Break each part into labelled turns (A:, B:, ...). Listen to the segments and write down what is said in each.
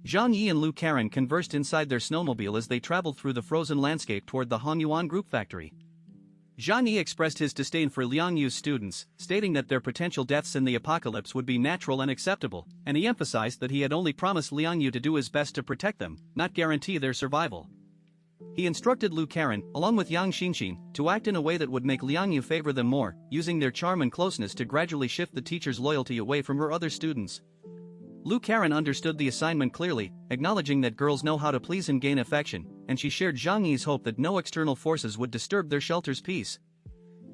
A: Zhang Yi and Lu Karen conversed inside their snowmobile as they traveled through the frozen landscape toward the Hongyuan Group factory. Zhang Yi expressed his disdain for Liang Yu's students, stating that their potential deaths in the apocalypse would be natural and acceptable, and he emphasized that he had only promised Liang Yu to do his best to protect them, not guarantee their survival. He instructed Lu Karen, along with Yang Xinxin, to act in a way that would make Liang Yu favor them more, using their charm and closeness to gradually shift the teacher's loyalty away from her other students. Lu Karen understood the assignment clearly, acknowledging that girls know how to please and gain affection, and she shared Zhang Yi's hope that no external forces would disturb their shelter's peace.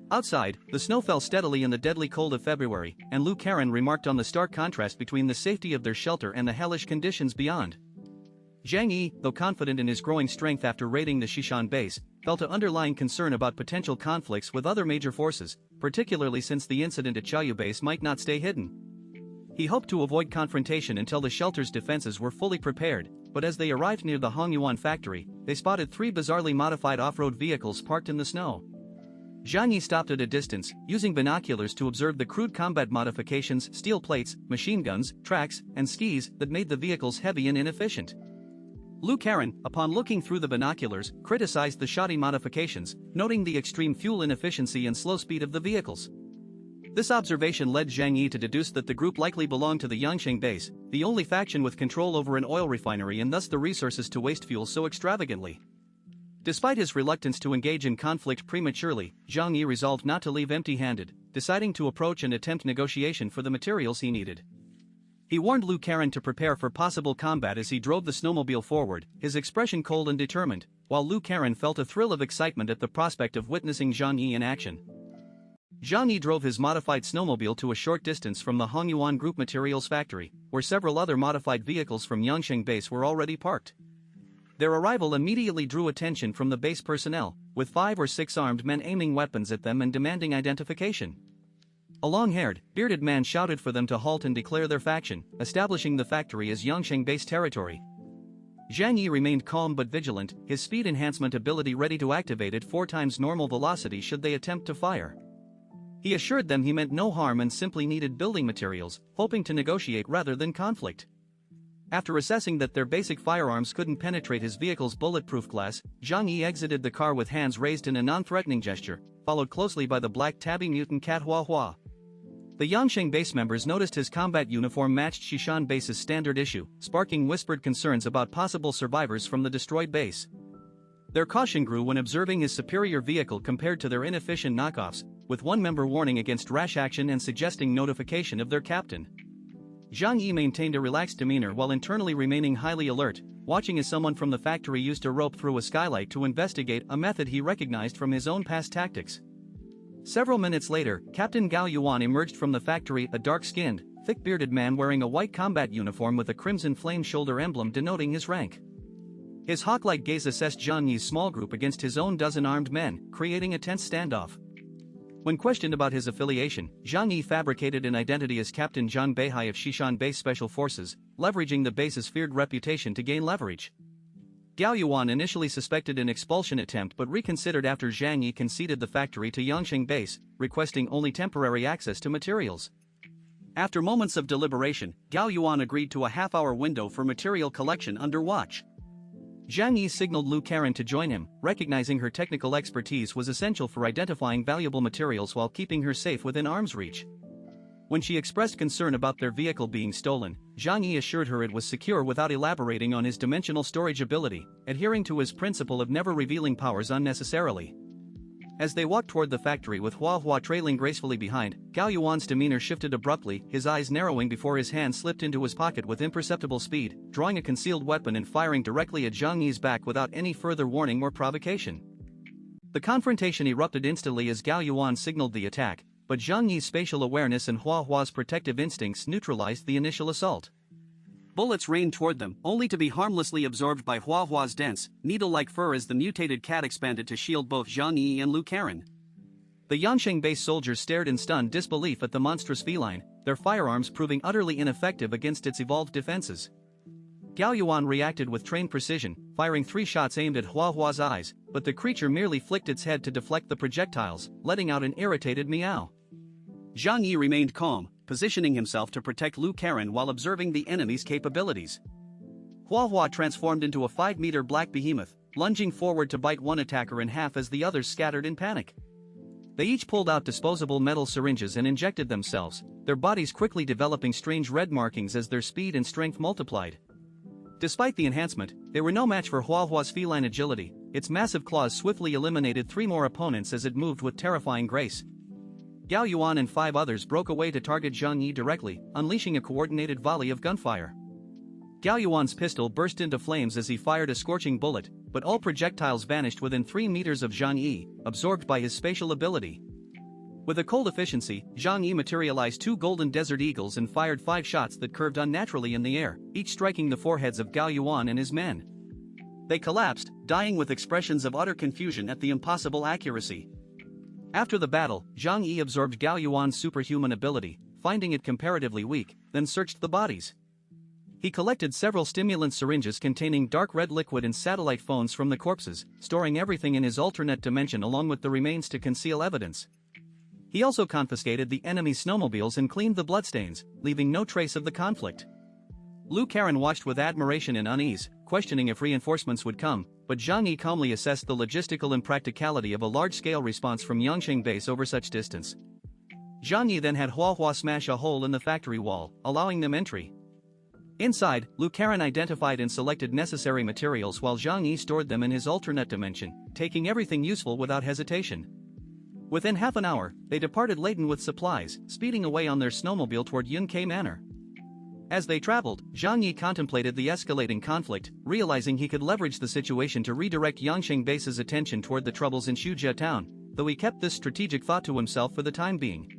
A: Outside, the snow fell steadily in the deadly cold of February, and Lu Karen remarked on the stark contrast between the safety of their shelter and the hellish conditions beyond. Zhang Yi, though confident in his growing strength after raiding the Xishan base, felt an underlying concern about potential conflicts with other major forces, particularly since the incident at Chaoyu base might not stay hidden. He hoped to avoid confrontation until the shelter's defenses were fully prepared, but as they arrived near the Hongyuan factory, they spotted three bizarrely modified off-road vehicles parked in the snow. Zhang Yi stopped at a distance, using binoculars to observe the crude combat modifications, steel plates, machine guns, tracks, and skis that made the vehicles heavy and inefficient. Lu Karen, upon looking through the binoculars, criticized the shoddy modifications, noting the extreme fuel inefficiency and slow speed of the vehicles. This observation led Zhang Yi to deduce that the group likely belonged to the Yangsheng base, the only faction with control over an oil refinery and thus the resources to waste fuel so extravagantly. Despite his reluctance to engage in conflict prematurely, Zhang Yi resolved not to leave empty-handed, deciding to approach and attempt negotiation for the materials he needed. He warned Lu Karen to prepare for possible combat as he drove the snowmobile forward, his expression cold and determined, while Lu Karen felt a thrill of excitement at the prospect of witnessing Zhang Yi in action. Zhang Yi drove his modified snowmobile to a short distance from the Hongyuan Group Materials factory, where several other modified vehicles from Yangsheng base were already parked. Their arrival immediately drew attention from the base personnel, with 5 or 6 armed men aiming weapons at them and demanding identification. A long-haired, bearded man shouted for them to halt and declare their faction, establishing the factory as Yangsheng base territory. Zhang Yi remained calm but vigilant, his speed enhancement ability ready to activate at 4 times normal velocity should they attempt to fire. He assured them he meant no harm and simply needed building materials, hoping to negotiate rather than conflict. After assessing that their basic firearms couldn't penetrate his vehicle's bulletproof glass, Zhang Yi exited the car with hands raised in a non-threatening gesture, followed closely by the black tabby mutant cat Hua Hua. The Yangsheng base members noticed his combat uniform matched Xishan base's standard issue, sparking whispered concerns about possible survivors from the destroyed base. Their caution grew when observing his superior vehicle compared to their inefficient knockoffs, with one member warning against rash action and suggesting notification of their captain. Zhang Yi maintained a relaxed demeanor while internally remaining highly alert, watching as someone from the factory used a rope through a skylight to investigate a method he recognized from his own past tactics. Several minutes later, Captain Gao Yuan emerged from the factory, a dark-skinned, thick-bearded man wearing a white combat uniform with a crimson flame shoulder emblem denoting his rank. His hawk-like gaze assessed Zhang Yi's small group against his own dozen armed men, creating a tense standoff. When questioned about his affiliation, Zhang Yi fabricated an identity as Captain Zhang Beihai of Xishan Base Special Forces, leveraging the base's feared reputation to gain leverage. Gao Yuan initially suspected an expulsion attempt but reconsidered after Zhang Yi conceded the factory to Yangsheng Base, requesting only temporary access to materials. After moments of deliberation, Gao Yuan agreed to a half-hour window for material collection under watch. Zhang Yi signaled Lu Karen to join him, recognizing her technical expertise was essential for identifying valuable materials while keeping her safe within arm's reach. When she expressed concern about their vehicle being stolen, Zhang Yi assured her it was secure without elaborating on his dimensional storage ability, adhering to his principle of never revealing powers unnecessarily. As they walked toward the factory with Hua Hua trailing gracefully behind, Gao Yuan's demeanor shifted abruptly, his eyes narrowing before his hand slipped into his pocket with imperceptible speed, drawing a concealed weapon and firing directly at Zhang Yi's back without any further warning or provocation. The confrontation erupted instantly as Gao Yuan signaled the attack, but Zhang Yi's spatial awareness and Hua Hua's protective instincts neutralized the initial assault. Bullets rained toward them, only to be harmlessly absorbed by Hua Hua's dense, needle-like fur as the mutated cat expanded to shield both Zhang Yi and Lu Karen. The Yangsheng base soldiers stared in stunned disbelief at the monstrous feline, their firearms proving utterly ineffective against its evolved defenses. Gao Yuan reacted with trained precision, firing 3 shots aimed at Hua Hua's eyes, but the creature merely flicked its head to deflect the projectiles, letting out an irritated meow. Zhang Yi remained calm, positioning himself to protect Lu Karen while observing the enemy's capabilities. Hua transformed into a 5-meter black behemoth, lunging forward to bite one attacker in half as the others scattered in panic. They each pulled out disposable metal syringes and injected themselves, their bodies quickly developing strange red markings as their speed and strength multiplied. Despite the enhancement, they were no match for Hua's feline agility. Its massive claws swiftly eliminated 3 more opponents as it moved with terrifying grace. Gao Yuan and 5 others broke away to target Zhang Yi directly, unleashing a coordinated volley of gunfire. Gao Yuan's pistol burst into flames as he fired a scorching bullet, but all projectiles vanished within 3 meters of Zhang Yi, absorbed by his spatial ability. With a cold efficiency, Zhang Yi materialized 2 golden desert eagles and fired 5 shots that curved unnaturally in the air, each striking the foreheads of Gao Yuan and his men. They collapsed, dying with expressions of utter confusion at the impossible accuracy. After the battle, Zhang Yi absorbed Gao Yuan's superhuman ability, finding it comparatively weak, then searched the bodies. He collected several stimulant syringes containing dark red liquid and satellite phones from the corpses, storing everything in his alternate dimension along with the remains to conceal evidence. He also confiscated the enemy's snowmobiles and cleaned the bloodstains, leaving no trace of the conflict. Lu Karen watched with admiration and unease, questioning if reinforcements would come, but Zhang Yi calmly assessed the logistical impracticality of a large-scale response from Yangsheng base over such distance. Zhang Yi then had Hua smash a hole in the factory wall, allowing them entry. Inside, Lu Karen identified and selected necessary materials while Zhang Yi stored them in his alternate dimension, taking everything useful without hesitation. Within half an hour, they departed laden with supplies, speeding away on their snowmobile toward Yunkai Manor. As they traveled, Zhang Yi contemplated the escalating conflict, realizing he could leverage the situation to redirect Yangsheng base's attention toward the troubles in Shujia town, though he kept this strategic thought to himself for the time being.